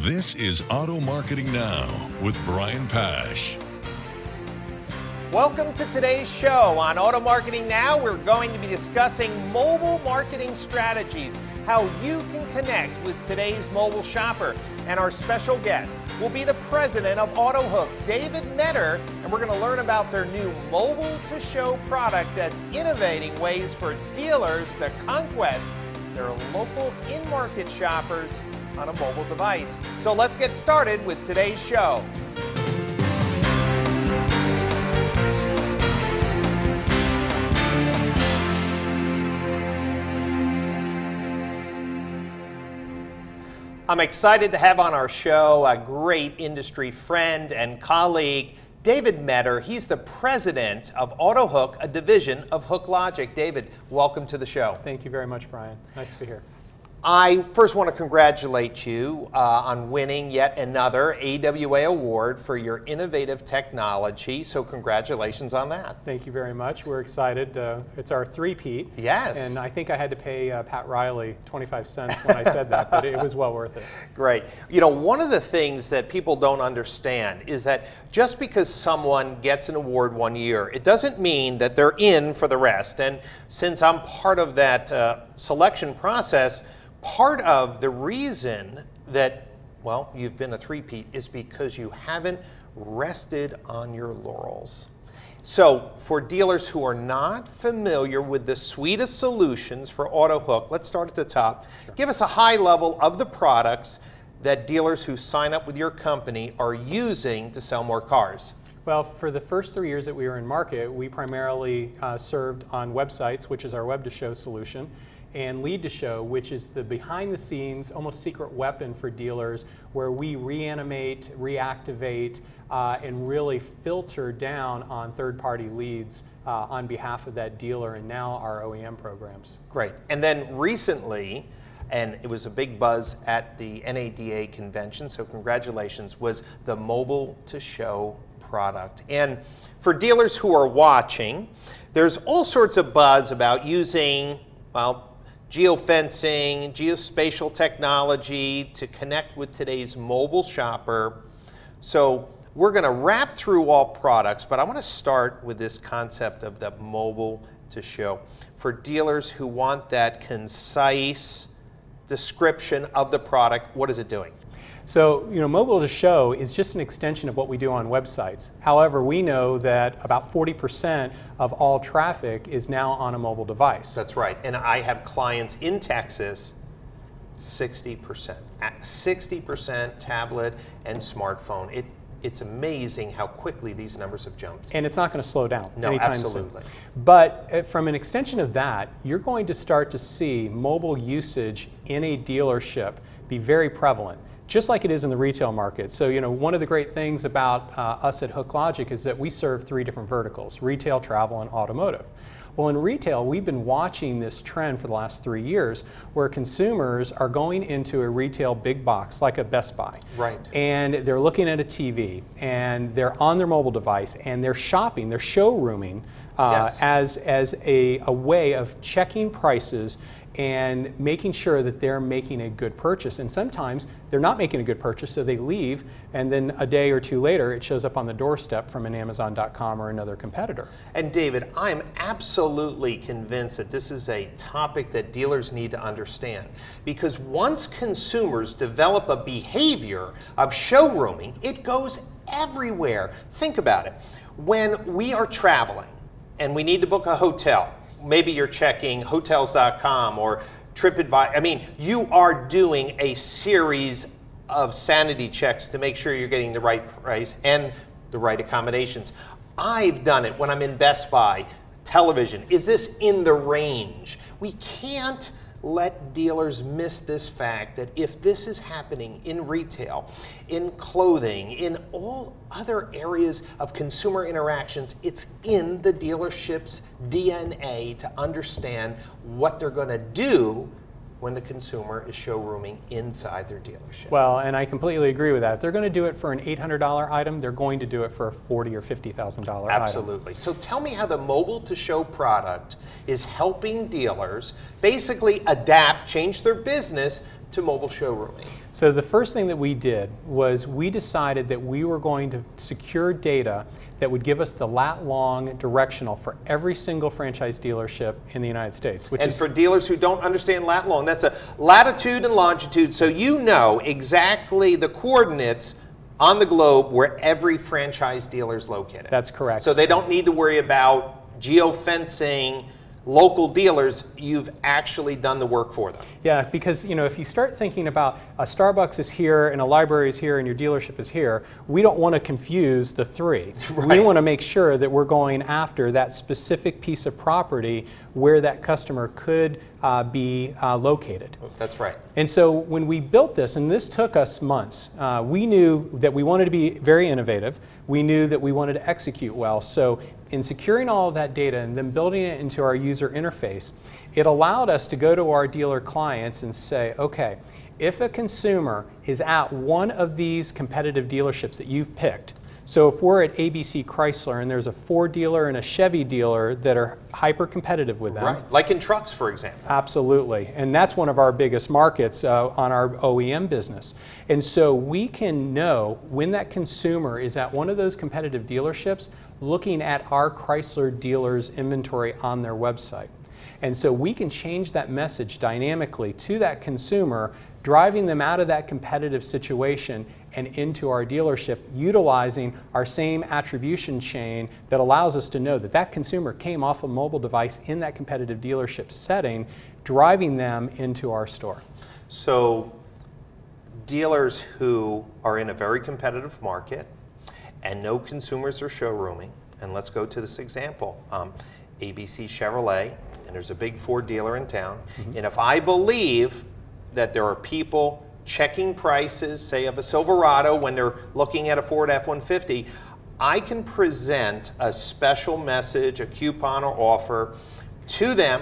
This is Auto Marketing Now with Brian Pasch. Welcome to today's show. On Auto Marketing Now, we're going to be discussing mobile marketing strategies, how you can connect with today's mobile shopper. And our special guest will be the president of AutoHook, David Metter, and we're going to learn about their new Mobile to Show product that's innovating ways for dealers to conquest their local in-market shoppers on a mobile device. So let's get started with today's show. I'm excited to have on our show a great industry friend and colleague, David Metter. He's the president of AutoHook, a division of HookLogic. David, welcome to the show. Thank you very much, Brian. Nice to be here. I first want to congratulate you on winning yet another AWA award for your innovative technology, so congratulations on that. Thank you very much. We're excited. It's our three-peat. Yes. And I think I had to pay Pat Riley 25 cents when I said that, but it was well worth it. Great. You know, one of the things that people don't understand is that just because someone gets an award one year, it doesn't mean that they're in for the rest. And since I'm part of that selection process, part of the reason that, well, you've been a three-peat is because you haven't rested on your laurels. So for dealers who are not familiar with the suite of solutions for AutoHook, let's start at the top. Give us a high level of the products that dealers who sign up with your company are using to sell more cars. Well, for the first 3 years that we were in market, we primarily served on websites, which is our Web to Show solution, and Lead to Show, which is the behind-the-scenes, almost secret weapon for dealers, where we reanimate, reactivate, and really filter down on third-party leads on behalf of that dealer and now our OEM programs. Great. And then recently, and it was a big buzz at the NADA convention, so congratulations, was the Mobile to Show product. And for dealers who are watching, there's all sorts of buzz about using, well, geofencing, geospatial technology to connect with today's mobile shopper. So we're going to wrap through all products, but I want to start with this concept of the Mobile to Show. For dealers who want that concise description of the product, what is it doing? So, Mobile to Show is just an extension of what we do on websites. However, we know that about 40% of all traffic is now on a mobile device. That's right. And I have clients in Texas, 60%. 60% tablet and smartphone. It's amazing how quickly these numbers have jumped. And it's not going to slow down anytime absolutely. soon. But from an extension of that, you're going to start to see mobile usage in a dealership be very prevalent, just like it is in the retail market. So, one of the great things about us at HookLogic is that we serve three different verticals: retail, travel, and automotive. Well, in retail, we've been watching this trend for the last 3 years where consumers are going into a retail big box like a Best Buy. Right. And they're looking at a TV and they're on their mobile device and they're shopping, they're showrooming yes. as a way of checking prices and making sure that they're making a good purchase. And sometimes they're not making a good purchase, so they leave, and then a day or two later it shows up on the doorstep from an Amazon.com or another competitor. And David, I'm absolutely convinced that this is a topic that dealers need to understand, because once consumers develop a behavior of showrooming, it goes everywhere. Think about it. When we are traveling and we need to book a hotel, maybe you're checking Hotels.com or TripAdvisor. I mean, you are doing a series of sanity checks to make sure you're getting the right price and the right accommodations. I've done it when I'm in Best Buy. Television, is this in the range? We can't let dealers miss this fact that if this is happening in retail, in clothing, in all other areas of consumer interactions, it's in the dealership's DNA to understand what they're going to do when the consumer is showrooming inside their dealership. Well, and I completely agree with that. If they're going to do it for an $800 item, they're going to do it for a $40,000 or $50,000 item. Absolutely. So tell me how the Mobile to Show product is helping dealers basically adapt, change their business to mobile showrooming. So the first thing that we did was we decided that we were going to secure data that would give us the lat-long directional for every single franchise dealership in the United States. And for dealers who don't understand lat-long, that's a latitude and longitude, so you know exactly the coordinates on the globe where every franchise dealer is located. That's correct. So they don't need to worry about geofencing local dealers. You've actually done the work for them. Yeah, because if you start thinking about a Starbucks is here and a library is here and your dealership is here, we don't want to confuse the three. Right. We want to make sure that we're going after that specific piece of property where that customer could be located. That's right. And so when we built this, and this took us months, we knew that we wanted to be very innovative. We knew that we wanted to execute well. So in securing all of that data and then building it into our user interface, it allowed us to go to our dealer clients and say, okay, if a consumer is at one of these competitive dealerships that you've picked, so if we're at ABC Chrysler and there's a Ford dealer and a Chevy dealer that are hyper competitive with them. Right, like in trucks, for example. Absolutely, and that's one of our biggest markets on our OEM business. And so we can know when that consumer is at one of those competitive dealerships looking at our Chrysler dealers' inventory on their website. And so we can change that message dynamically to that consumer, driving them out of that competitive situation and into our dealership, utilizing our same attribution chain that allows us to know that that consumer came off a mobile device in that competitive dealership setting, driving them into our store. So dealers who are in a very competitive market and no consumers are showrooming, and let's go to this example, ABC Chevrolet, and there's a big Ford dealer in town, and if I believe that there are people checking prices, say of a Silverado when they're looking at a Ford F-150, I can present a special message, a coupon or offer to them,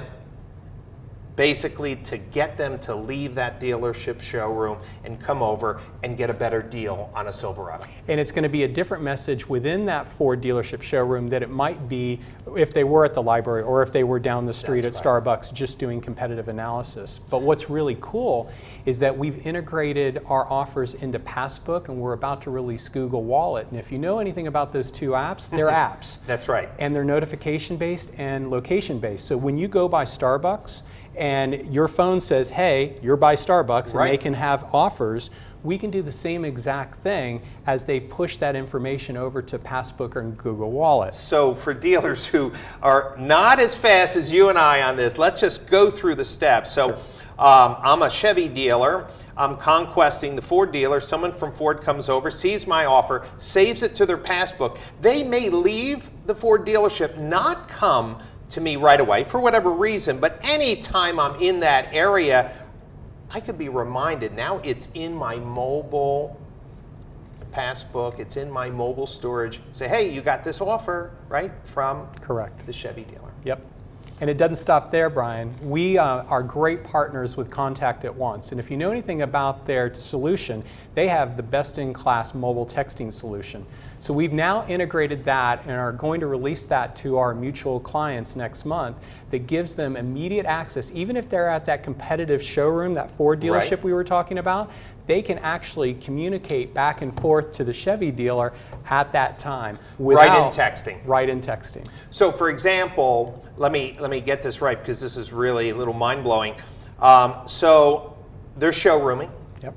basically to get them to leave that dealership showroom and come over and get a better deal on a Silverado. And it's going to be a different message within that Ford dealership showroom that it might be if they were at the library or if they were down the street at Starbucks just doing competitive analysis. But what's really cool is that we've integrated our offers into Passbook, and we're about to release Google Wallet. And if you know anything about those two apps, they're apps. That's right. And they're notification based and location based. So when you go by Starbucks and your phone says, hey, you're by Starbucks, and they can have offers, we can do the same exact thing as they push that information over to Passbook or Google Wallet. So for dealers who are not as fast as you and I on this, let's just go through the steps. So I'm a Chevy dealer. I'm conquesting the Ford dealer. Someone from Ford comes over, sees my offer, saves it to their Passbook. They may leave the Ford dealership, not come to me right away for whatever reason, but anytime I'm in that area, I could be reminded, now it's in my mobile Passbook, it's in my mobile storage. Say, hey, you got this offer, right, from the Chevy dealer. Yep. And it doesn't stop there, Brian. We are great partners with Contact at Once. And if you know anything about their solution, they have the best-in-class mobile texting solution. So we've now integrated that and are going to release that to our mutual clients next month that gives them immediate access. Even if they're at that competitive showroom, that Ford dealership we were talking about, they can actually communicate back and forth to the Chevy dealer at that time. Right in texting. Right in texting. So for example, let me get this right because this is really a little mind-blowing. So they're showrooming. Yep.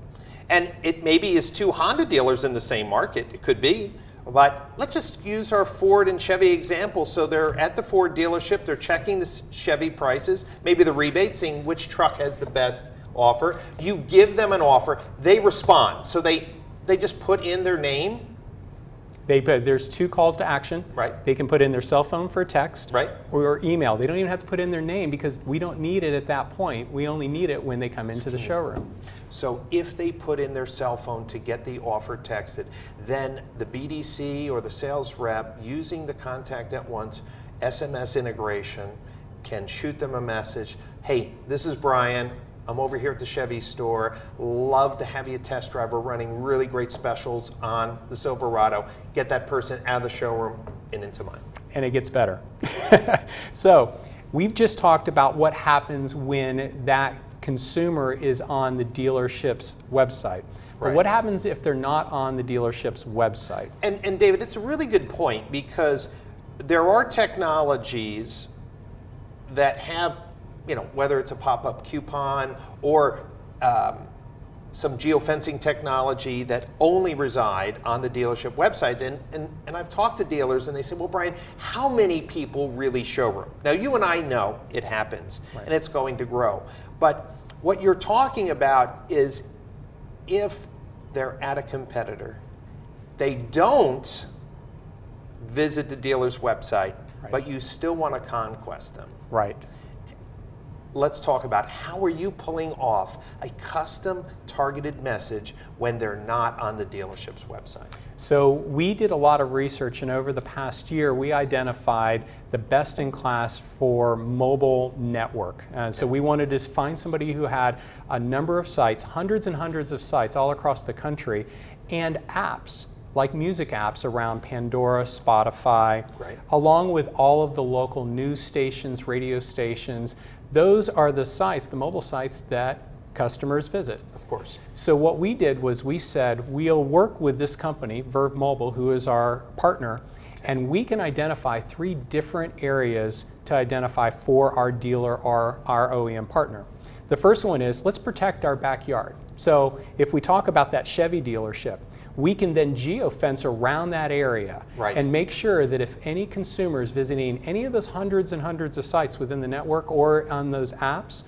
And it maybe is two Honda dealers in the same market. It could be. But let's just use our Ford and Chevy example. So they're at the Ford dealership, they're checking the Chevy prices, maybe the rebates, seeing which truck has the best offer. You give them an offer, they respond. So they just put in their name. There's two calls to action. Right. They can put in their cell phone for a text right. or email. They don't even have to put in their name because we don't need it at that point. We only need it when they come into the showroom. So if they put in their cell phone to get the offer texted, then the BDC or the sales rep using the Contact at Once SMS integration can shoot them a message. Hey, this is Brian. I'm over here at the Chevy store. Love to have you test drive. We're running really great specials on the Silverado. Get that person out of the showroom and into mine. And it gets better. So we've just talked about what happens when that consumer is on the dealership's website. But Right. what happens if they're not on the dealership's website? And David, it's a really good point, because there are technologies that have, whether it's a pop-up coupon or some geofencing technology that only reside on the dealership websites. And I've talked to dealers and they say, well, Brian, how many people really showroom? Now, you and I know it happens, right, and it's going to grow. But what you're talking about is if they're at a competitor, they don't visit the dealer's website, right, but you still want to conquest them. Right. Let's talk about how are you pulling off a custom targeted message when they're not on the dealership's website? So we did a lot of research, and over the past year we identified the best in class for mobile network. So we wanted to find somebody who had a number of sites, hundreds and hundreds of sites all across the country, and apps like music apps around Pandora, Spotify, right, along with all of the local news stations, radio stations. Those are the sites, the mobile sites that customers visit. Of course. So what we did was we said, we'll work with this company, Verve Mobile, who is our partner, and we can identify 3 different areas to identify for our dealer or our OEM partner. The first one is, let's protect our backyard. So if we talk about that Chevy dealership, we can then geofence around that area, right, and make sure that if any consumer is visiting any of those hundreds and hundreds of sites within the network or on those apps,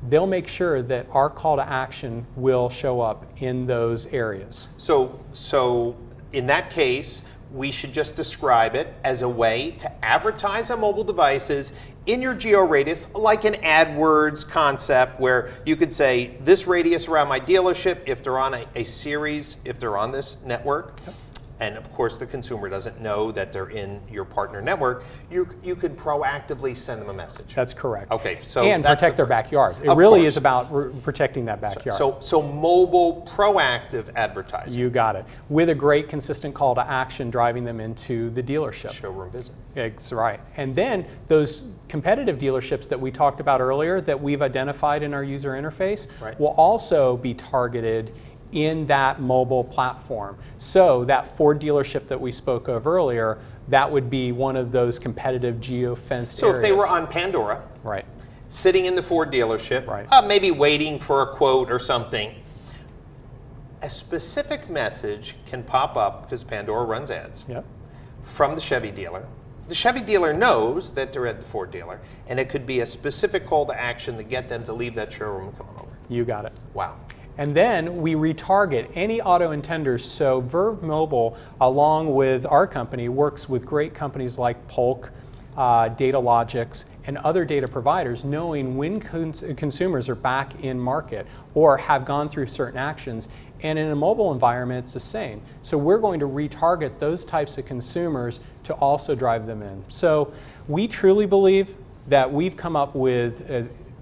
they'll make sure that our call to action will show up in those areas. So in that case, we should just describe it as a way to advertise on mobile devices in your geo radius, like an AdWords concept where you could say this radius around my dealership if they're on a series, if they're on this network. Yep. And of course the consumer doesn't know that they're in your partner network, you could proactively send them a message. That's correct. Okay, so and that's protect their backyard. It Of really course. is about protecting that backyard. So mobile proactive advertising. You got it. With a great consistent call to action driving them into the dealership. Showroom visit. That's right. And then those competitive dealerships that we talked about earlier that we've identified in our user interface, right, will also be targeted in that mobile platform. So that Ford dealership that we spoke of earlier, that would be one of those competitive geo-fenced So areas. if they were on Pandora, right, sitting in the Ford dealership, right, maybe waiting for a quote or something, a specific message can pop up, because Pandora runs ads, yep, from the Chevy dealer. The Chevy dealer knows that they're at the Ford dealer, and it could be a specific call to action to get them to leave that showroom and come on over. you got it. Wow. And then we retarget any auto intenders. So Verve Mobile, along with our company, works with great companies like Polk, Datalogix, and other data providers, knowing when consumers are back in market or have gone through certain actions. And in a mobile environment, it's the same. So we're going to retarget those types of consumers to also drive them in. So we truly believe that we've come up with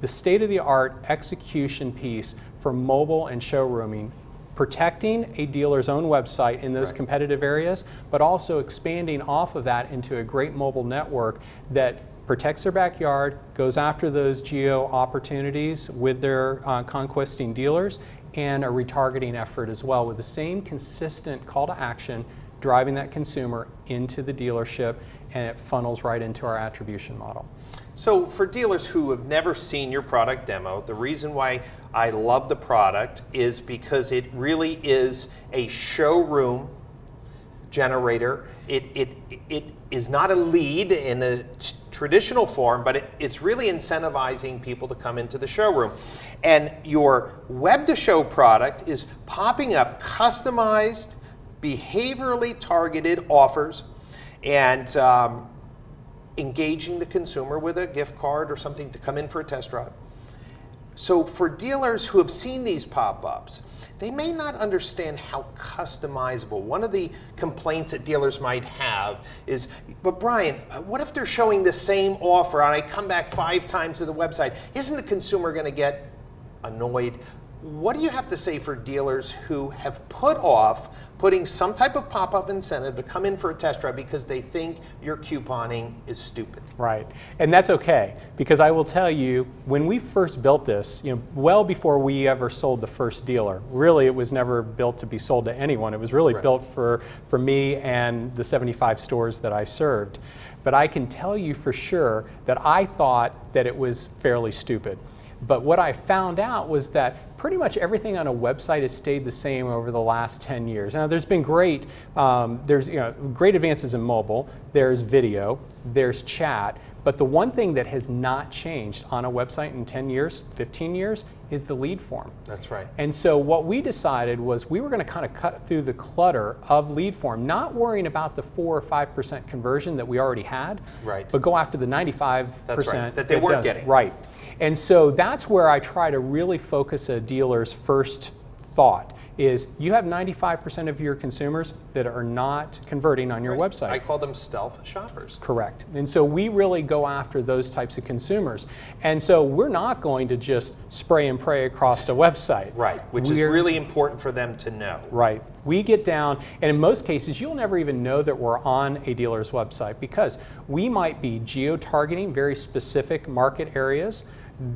the state-of-the-art execution piece for mobile and showrooming, protecting a dealer's own website in those right, competitive areas, but also expanding off of that into a great mobile network that protects their backyard, goes after those geo opportunities with their conquesting dealers, and a retargeting effort as well with the same consistent call to action, driving that consumer into the dealership, and it funnels right into our attribution model. So for dealers who have never seen your product demo, the reason why I love the product is because it really is a showroom generator. It is not a lead in a traditional form, but it's really incentivizing people to come into the showroom. And your web-to-show product is popping up customized, behaviorally targeted offers, and engaging the consumer with a gift card or something to come in for a test drive. So for dealers who have seen these pop-ups, they may not understand how customizable. One of the complaints that dealers might have is, but Brian, what if they're showing the same offer and I come back 5 times to the website? Isn't the consumer going to get annoyed? what do you have to say for dealers who have put off putting some type of pop-up incentive to come in for a test drive because they think your couponing is stupid? Right, and that's okay, because I will tell you, when we first built this, well before we ever sold the first dealer, really it was never built to be sold to anyone. It was really built for me and the 75 stores that I served. But I can tell you for sure that I thought that it was fairly stupid. But what I found out was that pretty much everything on a website has stayed the same over the last 10 years. Now there's been great, great advances in mobile, there's video, there's chat, but the one thing that has not changed on a website in 10 years, 15 years, is the lead form. That's right. And so what we decided was we were going to kind of cut through the clutter of lead form, not worrying about the 4 or 5% conversion that we already had, but go after the 95% that they weren't getting. Right. And so that's where I try to really focus a dealer's first thought is you have 95% of your consumers that are not converting on your website. I call them stealth shoppers. Correct. And so we really go after those types of consumers. And so we're not going to just spray and pray across the website. Right, which is really important for them to know. Right. We get down, and in most cases, you'll never even know that we're on a dealer's website because we might be geo-targeting very specific market areas.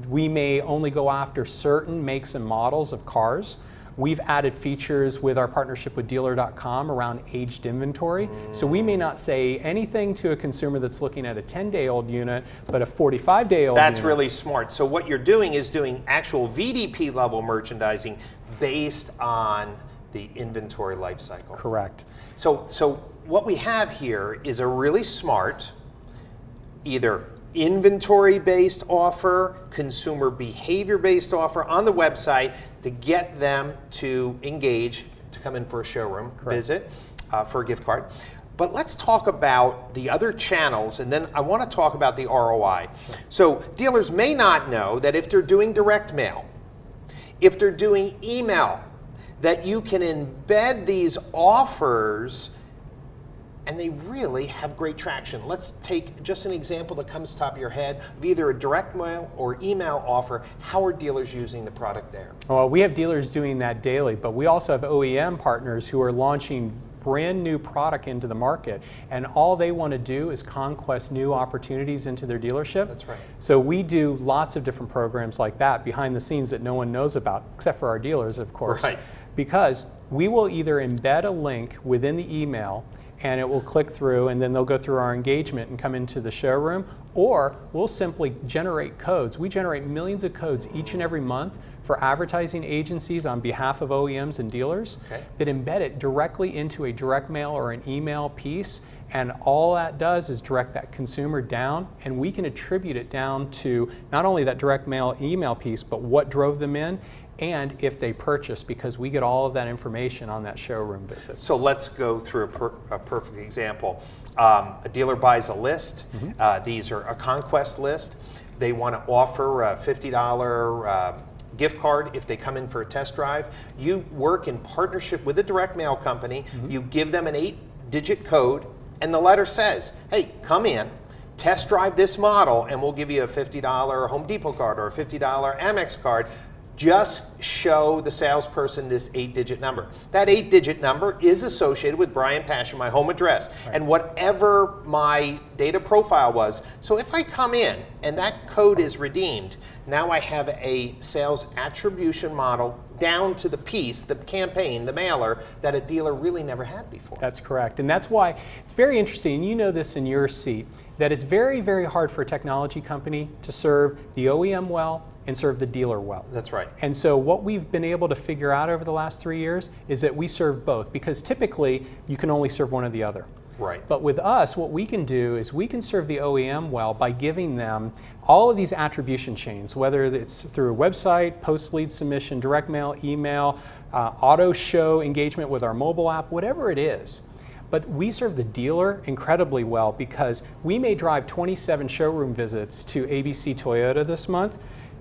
We may only go after certain makes and models of cars. We've added features with our partnership with dealer.com around aged inventory. So we may not say anything to a consumer that's looking at a 10-day-old unit, but a 45-day-old unit. That's really smart. So what you're doing is doing actual VDP level merchandising based on the inventory life cycle. Correct. So what we have here is a really smart, either inventory-based offer, consumer behavior-based offer on the website to get them to engage, to come in for a showroom visit, for a gift card. But let's talk about the other channels, and then I want to talk about the ROI. So dealers may not know that if they're doing direct mail, if they're doing email, that you can embed these offers and they really have great traction. Let's take just an example that comes top of your head of either a direct mail or email offer. How are dealers using the product there? Well, we have dealers doing that daily, but we also have OEM partners who are launching brand new product into the market, and all they want to do is conquest new opportunities into their dealership. That's right. So we do lots of different programs like that behind the scenes that no one knows about, except for our dealers, of course. Right. Because we will either embed a link within the email and it will click through, and then they'll go through our engagement and come into the showroom, or we'll simply generate codes. We generate millions of codes each and every month for advertising agencies on behalf of OEMs and dealers that embed it directly into a direct mail or an email piece, and all that does is direct that consumer down, and we can attribute it down to not only that direct mail email piece, but what drove them in, and if they purchase, because we get all of that information on that showroom visit. So let's go through a perfect example. A dealer buys a list. These are a conquest list. They want to offer a $50 gift card if they come in for a test drive. You work in partnership with a direct mail company. You give them an 8-digit code, and the letter says, hey, come in, test drive this model, and we'll give you a $50 Home Depot card or a $50 Amex card. Just show the salesperson this 8-digit number. That 8-digit number is associated with Brian Pasch and my home address and whatever my data profile was. So if I come in and that code is redeemed, now I have a sales attribution model down to the piece, the campaign, the mailer, that a dealer really never had before. That's correct. And that's why it's very interesting, and you know this in your seat, that it's very, very hard for a technology company to serve the OEM well and serve the dealer well. That's right. And so what we've been able to figure out over the last 3 years is that we serve both, because typically you can only serve one or the other. Right. But with us, what we can do is we can serve the OEM well by giving them all of these attribution chains, whether it's through a website, post-lead submission, direct mail, email, auto show engagement with our mobile app, whatever it is. But we serve the dealer incredibly well because we may drive 27 showroom visits to ABC Toyota this month.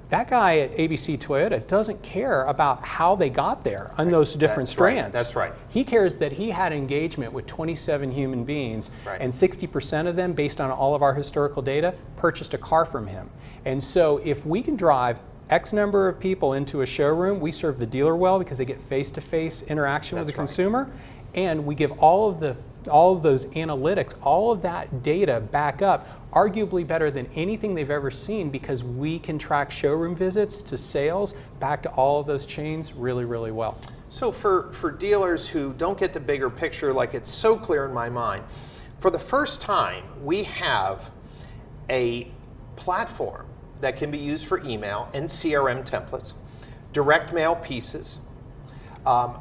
That guy at ABC Toyota doesn't care about how they got there on those different strands. That's right. He cares that he had engagement with 27 human beings, and 60% of them, based on all of our historical data, purchased a car from him. And so if we can drive X number of people into a showroom, we serve the dealer well because they get face-to-face interaction with the consumer, and we give all of those analytics, all of that data back up, arguably better than anything they've ever seen, because we can track showroom visits to sales back to all of those chains really, really well. So for dealers who don't get the bigger picture, like it's so clear in my mind, for the first time, we have a platform that can be used for email and CRM templates, direct mail pieces,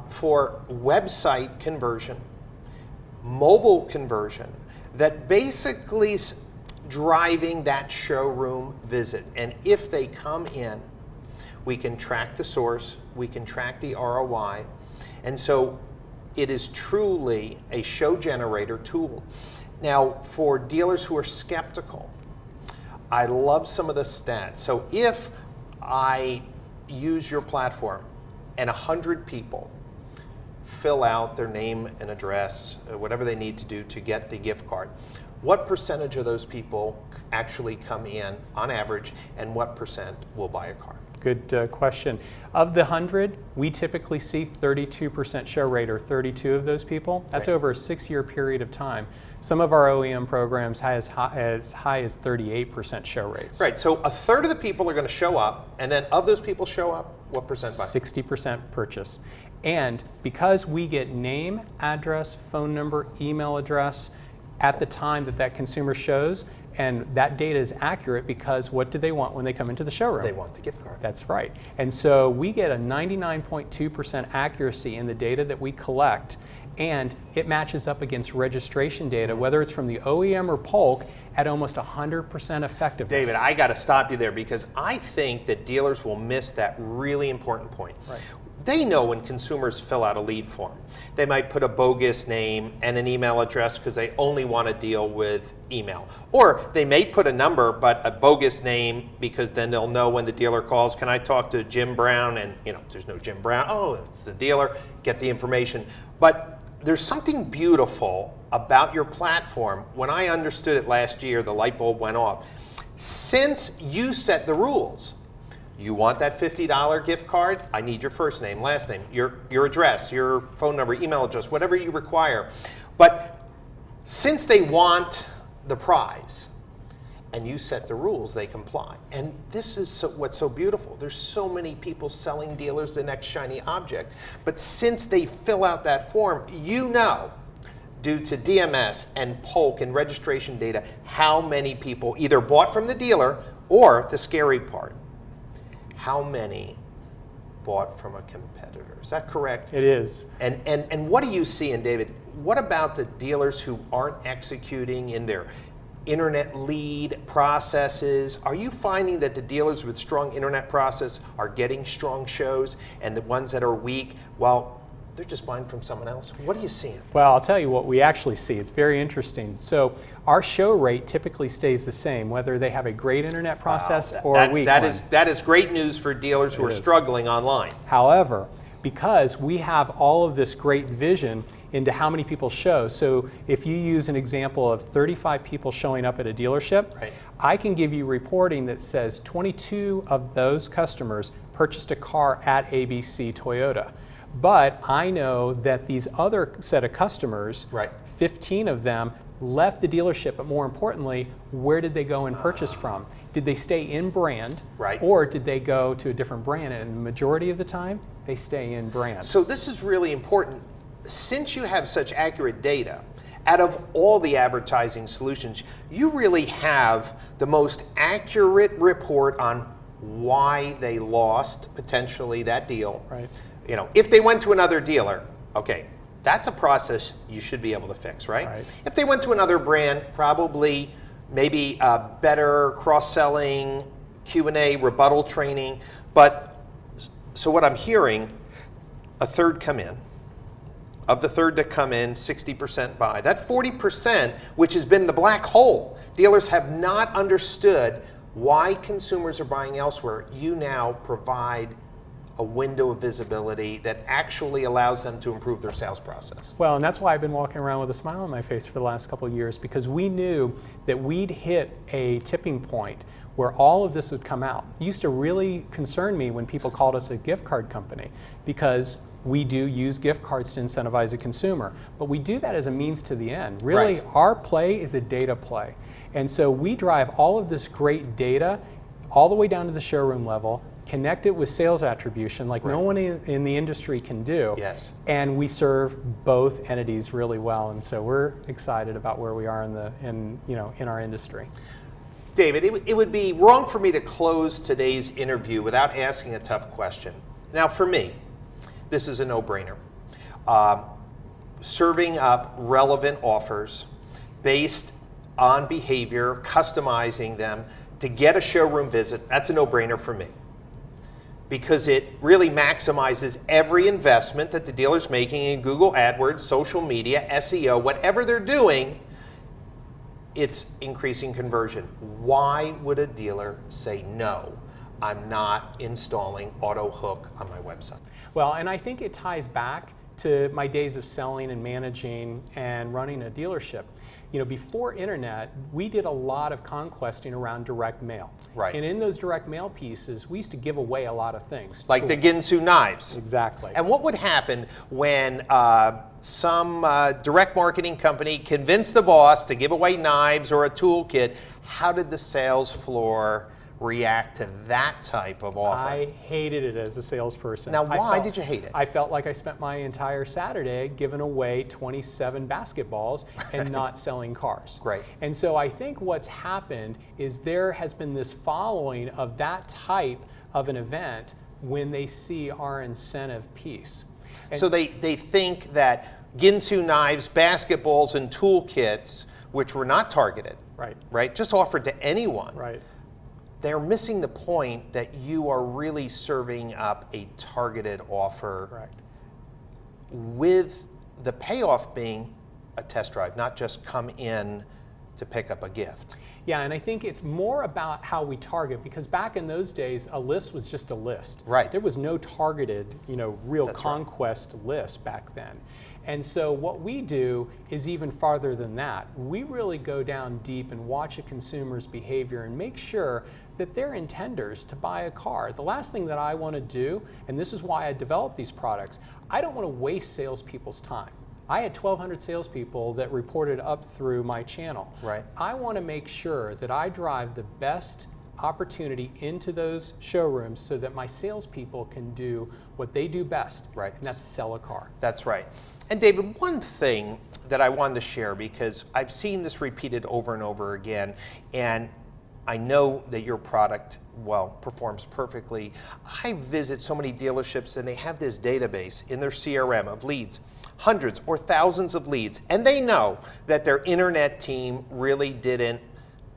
for website conversion, mobile conversion, that basically is driving that showroom visit. And if they come in, we can track the source, we can track the ROI, and so it is truly a show generator tool. Now, for dealers who are skeptical, I love some of the stats. So if I use your platform and 100 people fill out their name and address, whatever they need to do to get the gift card, what percentage of those people actually come in on average, and what percent will buy a car? Good question. Of the 100, we typically see 32% show rate, or 32 of those people. That's over a 6-year period of time. Some of our OEM programs have as high as 38% show rates. Right, so a third of the people are going to show up, and then of those people show up, what percent buy? 60% purchase. And because we get name, address, phone number, email address at the time that that consumer shows, and that data is accurate, because what do they want when they come into the showroom? They want the gift card. That's right. And so we get a 99.2% accuracy in the data that we collect, and it matches up against registration data, whether it's from the OEM or Polk, at almost 100% effectiveness. David, I got to stop you there, because I think that dealers will miss that really important point. Right. They know when consumers fill out a lead form, they might put a bogus name and an email address because they only want to deal with email. Or they may put a number but a bogus name, because then they'll know when the dealer calls, can I talk to Jim Brown? And there's no Jim Brown. Oh, it's the dealer. Get the information. But there's something beautiful about your platform. When I understood it last year, the light bulb went off. Since you set the rules, you want that $50 gift card? I need your first name, last name, your address, your phone number, email address, whatever you require. But since they want the prize and you set the rules, they comply. And this is what's so beautiful. There's so many people selling dealers the next shiny object. But since they fill out that form, due to DMS and Polk and registration data, how many people either bought from the dealer, or the scary part, how many bought from a competitor. Is that correct? It is. And what do you see, and David, what about the dealers who aren't executing in their internet lead processes? Are you finding that the dealers with strong internet process are getting strong shows, and the ones that are weak, well, they're just buying from someone else? What are you seeing? Well, I'll tell you what we actually see. It's very interesting. So our show rate typically stays the same, whether they have a great internet process or a weak one. That is great news for dealers who are struggling online. However, because we have all of this great vision into how many people show, so if you use an example of 35 people showing up at a dealership, I can give you reporting that says 22 of those customers purchased a car at ABC Toyota. But I know that these other set of customers, 15 of them, left the dealership, but more importantly, where did they go and purchase from? Did they stay in brand, or did they go to a different brand? And the majority of the time, they stay in brand. So this is really important. Since you have such accurate data, out of all the advertising solutions, you really have the most accurate report on why they lost potentially that deal. If they went to another dealer, okay, that's a process you should be able to fix, right? If they went to another brand, probably maybe better cross-selling, Q&A, rebuttal training. But so what I'm hearing, a third come in. Of the third that come in, 60% buy. That 40%, which has been the black hole, dealers have not understood why consumers are buying elsewhere. You now provide a window of visibility that actually allows them to improve their sales process. Well, and that's why I've been walking around with a smile on my face for the last couple of years, because we knew that we'd hit a tipping point where all of this would come out. It used to really concern me when people called us a gift card company, because we do use gift cards to incentivize a consumer, but we do that as a means to the end. Really, our play is a data play. And so we drive all of this great data all the way down to the showroom level, connect it with sales attribution like no one in the industry can do. Yes. And we serve both entities really well. And so we're excited about where we are in our industry. David, it would be wrong for me to close today's interview without asking a tough question. Now, for me, this is a no-brainer. Serving up relevant offers based on behavior, customizing them to get a showroom visit, that's a no-brainer for me, because it really maximizes every investment that the dealer's making in Google AdWords, social media, SEO, whatever they're doing. It's increasing conversion. Why would a dealer say no? I'm not installing AutoHook on my website. Well, and I think it ties back to my days of selling and managing and running a dealership. You know, before internet, we did a lot of conquesting around direct mail. Right. And in those direct mail pieces, we used to give away a lot of things. Like the Ginsu knives. Exactly. And what would happen when some direct marketing company convinced the boss to give away knives or a toolkit? How did the sales floor react to that type of offer? I hated it as a salesperson. Now, why did you hate it? I felt like I spent my entire Saturday giving away 27 basketballs and not selling cars. Great. And so I think what's happened is there has been this following of that type of an event when they see our incentive piece. And so they think that Ginsu knives, basketballs, and toolkits, which were not targeted, right, just offered to anyone, right, they're missing the point that you are really serving up a targeted offer. Correct. With the payoff being a test drive, not just come in to pick up a gift. Yeah, and I think it's more about how we target, because back in those days, a list was just a list. Right. There was no targeted, real conquest list back then. And so what we do is even farther than that. We really go down deep and watch a consumer's behavior and make sure that they're intenders to buy a car. The last thing that I want to do, and this is why I developed these products, I don't want to waste salespeople's time. I had 1,200 salespeople that reported up through my channel. Right. I want to make sure that I drive the best opportunity into those showrooms so that my salespeople can do what they do best, right, and that's sell a car. That's right. And David, one thing that I wanted to share, because I've seen this repeated over and over again, and I know that your product, performs perfectly. I visit so many dealerships and they have this database in their CRM of leads, hundreds or thousands of leads, and they know that their internet team really didn't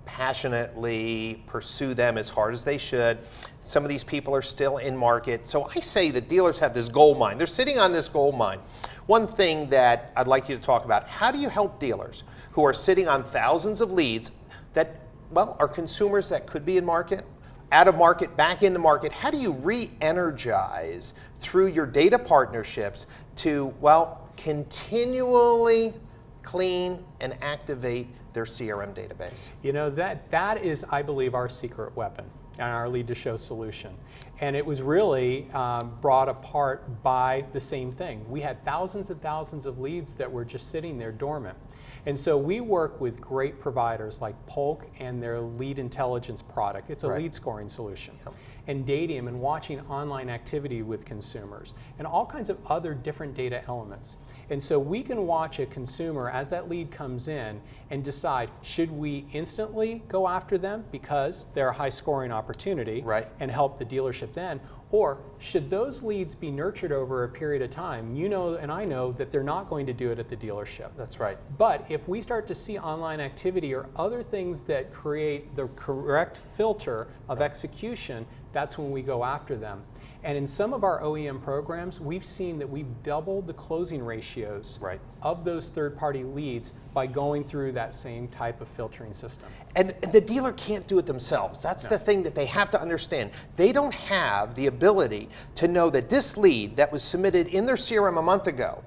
passionately pursue them as hard as they should. Some of these people are still in market. So I say that dealers have this gold mine. They're sitting on this gold mine. One thing that I'd like you to talk about, how do you help dealers who are sitting on thousands of leads that, are consumers that could be in market, out of market, back into market? How do you re-energize through your data partnerships to, continually clean and activate their CRM database? That is, I believe, our secret weapon and our lead to show solution. And it was really brought apart by the same thing. We had thousands and thousands of leads that were just sitting there dormant. And so we work with great providers like Polk and their lead intelligence product. It's a lead scoring solution. Yep. And Datium, and watching online activity with consumers, and all kinds of other different data elements. And so we can watch a consumer as that lead comes in and decide, should we instantly go after them because they're a high scoring opportunity, and help the dealership then? Or should those leads be nurtured over a period of time? You know, and I know that they're not going to do it at the dealership. That's right. But if we start to see online activity or other things that create the correct filter of execution, that's when we go after them. And in some of our OEM programs, we've seen that we've doubled the closing ratios of those third-party leads by going through that same type of filtering system. And the dealer can't do it themselves. That's the thing that they have to understand. They don't have the ability to know that this lead that was submitted in their CRM a month ago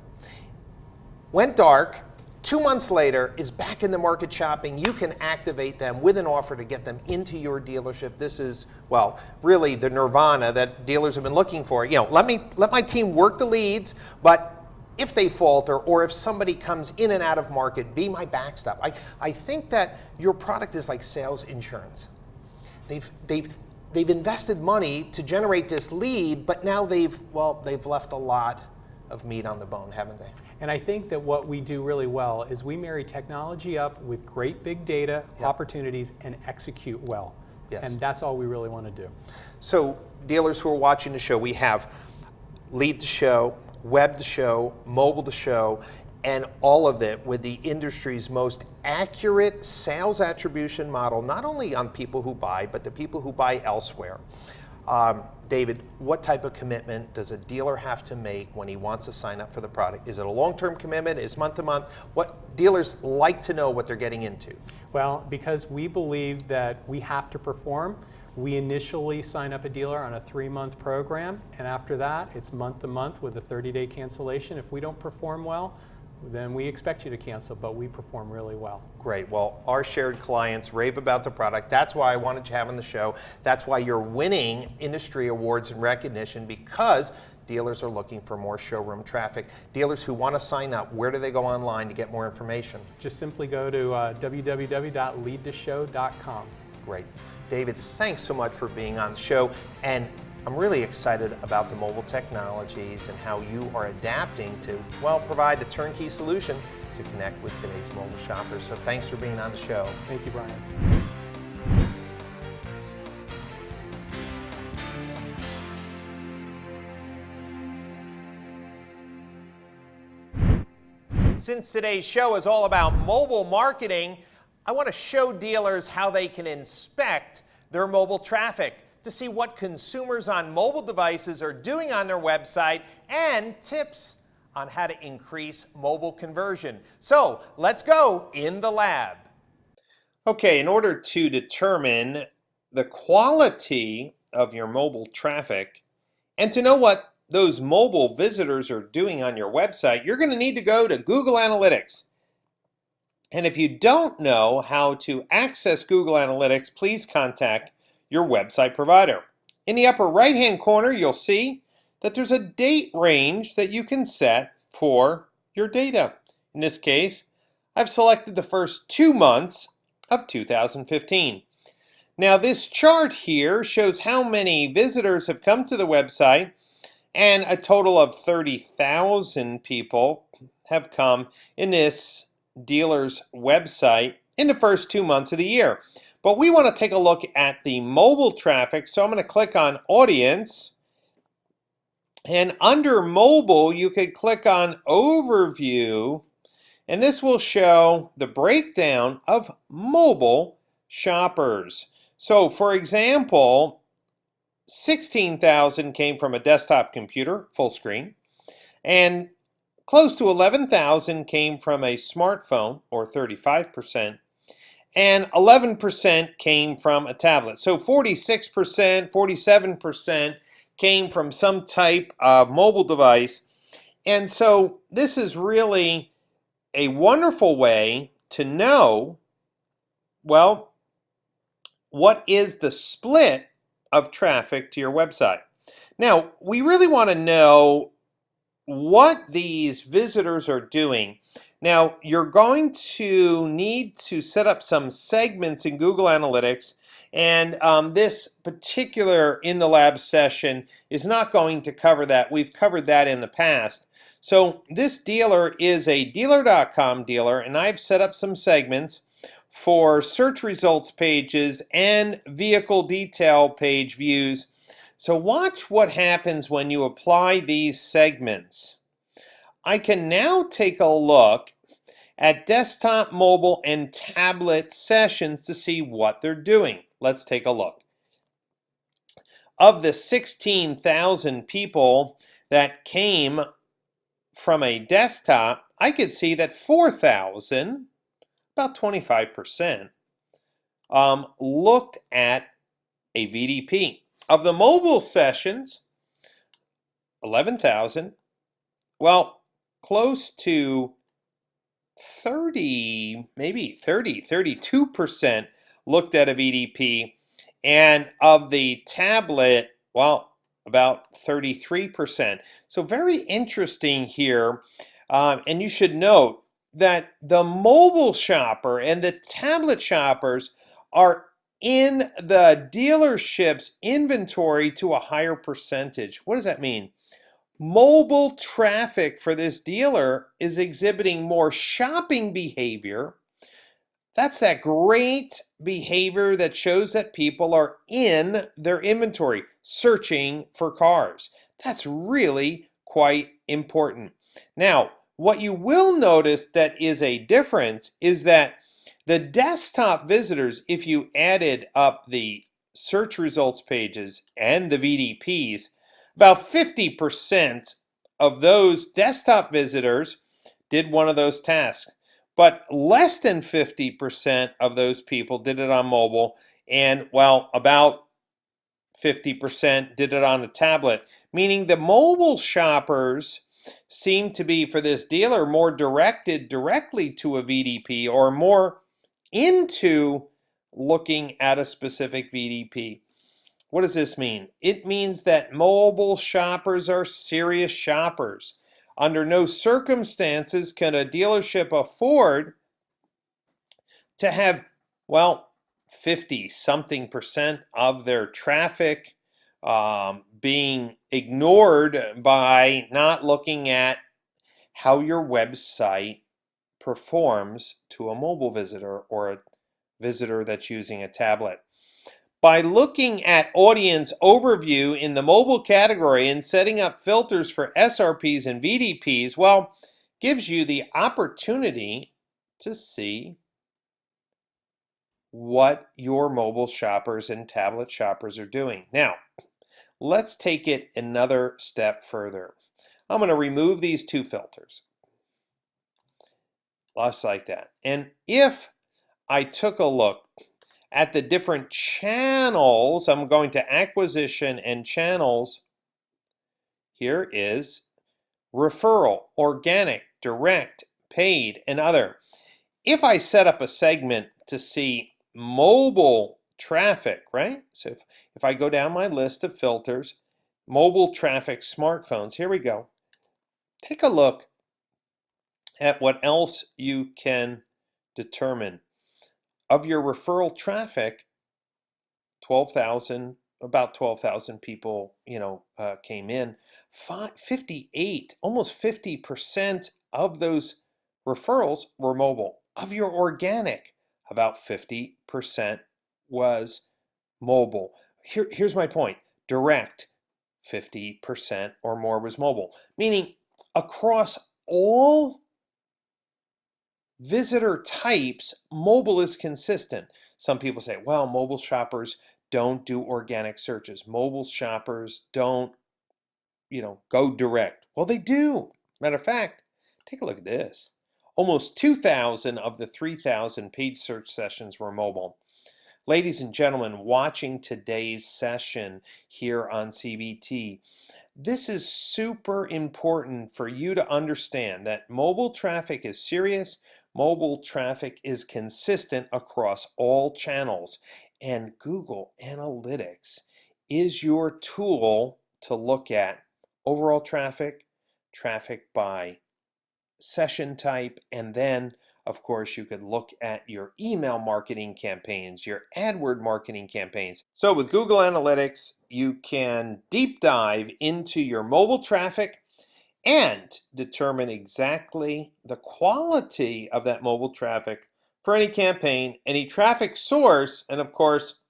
went dark, 2 months later is back in the market shopping. You can activate them with an offer to get them into your dealership. This is, well, really the nirvana that dealers have been looking for. You know, let my team work the leads, but if they falter or if somebody comes in and out of market, be my backstop. I think that your product is like sales insurance. They've invested money to generate this lead, but now they've left a lot of meat on the bone, haven't they? And I think that what we do really well is we marry technology up with great big data opportunities and execute well. Yes. And that's all we really want to do. So dealers who are watching the show, we have lead to show, web to show, mobile to show, and all of it with the industry's most accurate sales attribution model, not only on people who buy, but the people who buy elsewhere. David, what type of commitment does a dealer have to make when he wants to sign up for the product? Is it a long-term commitment? Is month to month? What dealers like to know what they're getting into? Well, because we believe that we have to perform, we initially sign up a dealer on a 3-month program, and after that, it's month to month with a 30-day cancellation. If we don't perform well, then we expect you to cancel, but we perform really well. Great. Well, our shared clients rave about the product. That's why I wanted you to have on the show. That's why you're winning industry awards and recognition, because dealers are looking for more showroom traffic. Dealers who want to sign up, where do they go online to get more information? Just simply go to www.leadtoshow.com. Great. David, thanks so much for being on the show. And I'm really excited about the mobile technologies and how you are adapting to, well, provide a turnkey solution to connect with today's mobile shoppers. So thanks for being on the show. Thank you, Brian. Since today's show is all about mobile marketing, I want to show dealers how they can inspect their mobile traffic to see what consumers on mobile devices are doing on their website and tips on how to increase mobile conversion. So let's go in the lab. Okay, in order to determine the quality of your mobile traffic and to know what those mobile visitors are doing on your website, you're going to need to go to Google Analytics. And if you don't know how to access Google Analytics, please contact your website provider. In the upper right-hand corner, you'll see that there's a date range that you can set for your data. In this case, I've selected the first 2 months of 2015. Now, this chart here shows how many visitors have come to the website, and a total of 30,000 people have come in this dealer's website in the first 2 months of the year. But we want to take a look at the mobile traffic, so I'm going to click on Audience. And under Mobile, you could click on Overview, and this will show the breakdown of mobile shoppers. So, for example, 16,000 came from a desktop computer, full screen, and close to 11,000 came from a smartphone, or 35%. And 11% came from a tablet. So 46%, 47% came from some type of mobile device. And so this is really a wonderful way to know, well, what is the split of traffic to your website. Now, we really want to know what these visitors are doing. Now, you're going to need to set up some segments in Google Analytics, and this particular In the Lab session is not going to cover that. We've covered that in the past. So this dealer is a dealer.com dealer, and I've set up some segments for search results pages and vehicle detail page views. So watch what happens when you apply these segments. I can now take a look at desktop, mobile, and tablet sessions to see what they're doing. Let's take a look. Of the 16,000 people that came from a desktop, I could see that 4,000, about 25%, looked at a VDP. Of the mobile sessions, 11,000, well, close to maybe 32% looked at a VDP. And of the tablet, well, about 33%. So very interesting here. And you should note that the mobile shopper and the tablet shoppers are in the dealership's inventory to a higher percentage. What does that mean? Mobile traffic for this dealer is exhibiting more shopping behavior. That's that great behavior that shows that people are in their inventory searching for cars. That's really quite important. Now, what you will notice that is a difference is that the desktop visitors, if you added up the search results pages and the VDPs, about 50% of those desktop visitors did one of those tasks. But less than 50% of those people did it on mobile, and well, about 50% did it on a tablet, meaning the mobile shoppers seem to be, for this dealer, more directed directly to a VDP or more into looking at a specific VDP. What does this mean? It means that mobile shoppers are serious shoppers. Under no circumstances can a dealership afford to have, well, 50-something% of their traffic being ignored by not looking at how your website performs to a mobile visitor or a visitor that's using a tablet. By looking at audience overview in the mobile category and setting up filters for SRPs and VDPs, well, gives you the opportunity to see what your mobile shoppers and tablet shoppers are doing. Now, let's take it another step further. I'm going to remove these two filters, just like that. And if I took a look at the different channels, I'm going to acquisition and channels. Here is referral, organic, direct, paid, and other. If I set up a segment to see mobile traffic, right? So if I go down my list of filters, mobile traffic, smartphones, here we go. Take a look at what else you can determine. Of your referral traffic, 12,000, about 12,000 people, came in. 58, almost 50% of those referrals were mobile. Of your organic, about 50% was mobile. Here's my point. Direct, 50% or more was mobile. Meaning across all visitor types, mobile is consistent. Some people say, well, mobile shoppers don't do organic searches. Mobile shoppers don't, go direct. Well, they do. Matter of fact, take a look at this. Almost 2,000 of the 3,000 paid search sessions were mobile. Ladies and gentlemen, watching today's session here on CBT, this is super important for you to understand that mobile traffic is serious. Mobile traffic is consistent across all channels, and Google Analytics is your tool to look at overall traffic, traffic by session type, and then of course you could look at your email marketing campaigns, your AdWord marketing campaigns. So with Google Analytics, you can deep dive into your mobile traffic and determine exactly the quality of that mobile traffic for any campaign, any traffic source, and of course,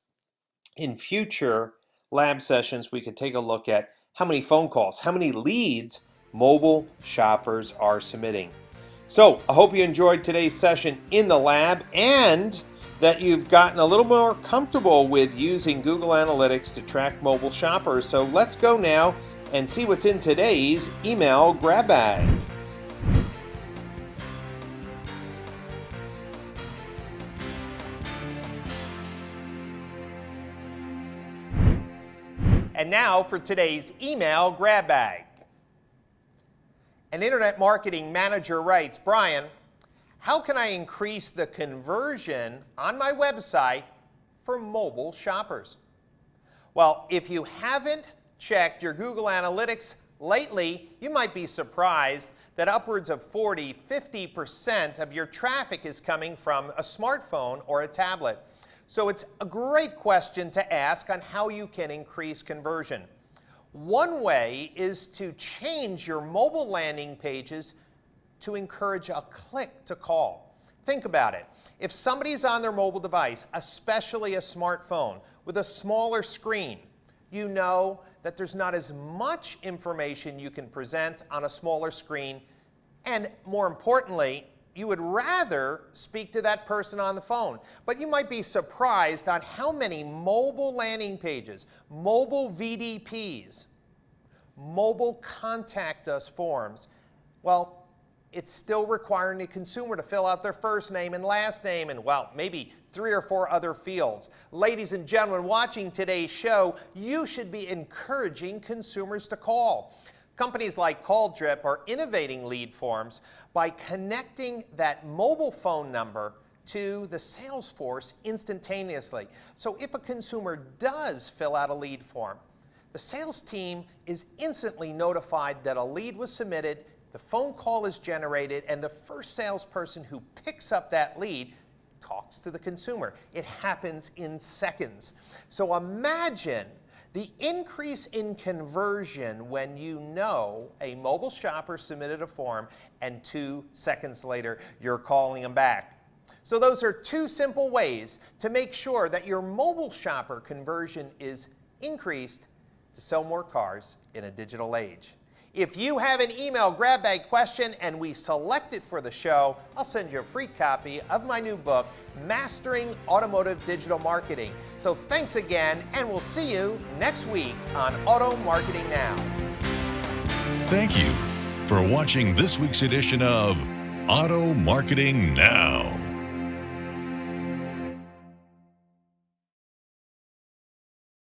in future lab sessions, we could take a look at how many phone calls, how many leads mobile shoppers are submitting. So I hope you enjoyed today's session in the lab and that you've gotten a little more comfortable with using Google Analytics to track mobile shoppers. So let's go now and see what's in today's email grab bag. And now for today's email grab bag. An internet marketing manager writes, Brian, How can I increase the conversion on my website for mobile shoppers? Well, if you haven't checked your Google Analytics lately, you might be surprised that upwards of 40–50% of your traffic is coming from a smartphone or a tablet. So it's a great question to ask on how you can increase conversion. One way is to change your mobile landing pages to encourage a click to call. Think about it. If somebody's on their mobile device, especially a smartphone with a smaller screen, you know that there's not as much information you can present on a smaller screen, and more importantly, you would rather speak to that person on the phone. But you might be surprised on how many mobile landing pages, mobile VDPs, mobile contact us forms, well, it's still requiring the consumer to fill out their first name and last name and, well, maybe 3 or 4 other fields. Ladies and gentlemen, watching today's show, you should be encouraging consumers to call. Companies like CallDrip are innovating lead forms by connecting that mobile phone number to the sales force instantaneously. So if a consumer does fill out a lead form, the sales team is instantly notified that a lead was submitted, the phone call is generated, and the first salesperson who picks up that lead talks to the consumer. It happens in seconds. So imagine the increase in conversion when you know a mobile shopper submitted a form and 2 seconds later you're calling them back. So those are 2 simple ways to make sure that your mobile shopper conversion is increased to sell more cars in a digital age. If you have an email grab bag question and we select it for the show, I'll send you a free copy of my new book, Mastering Automotive Digital Marketing. So thanks again, and we'll see you next week on Auto Marketing Now. Thank you for watching this week's edition of Auto Marketing Now.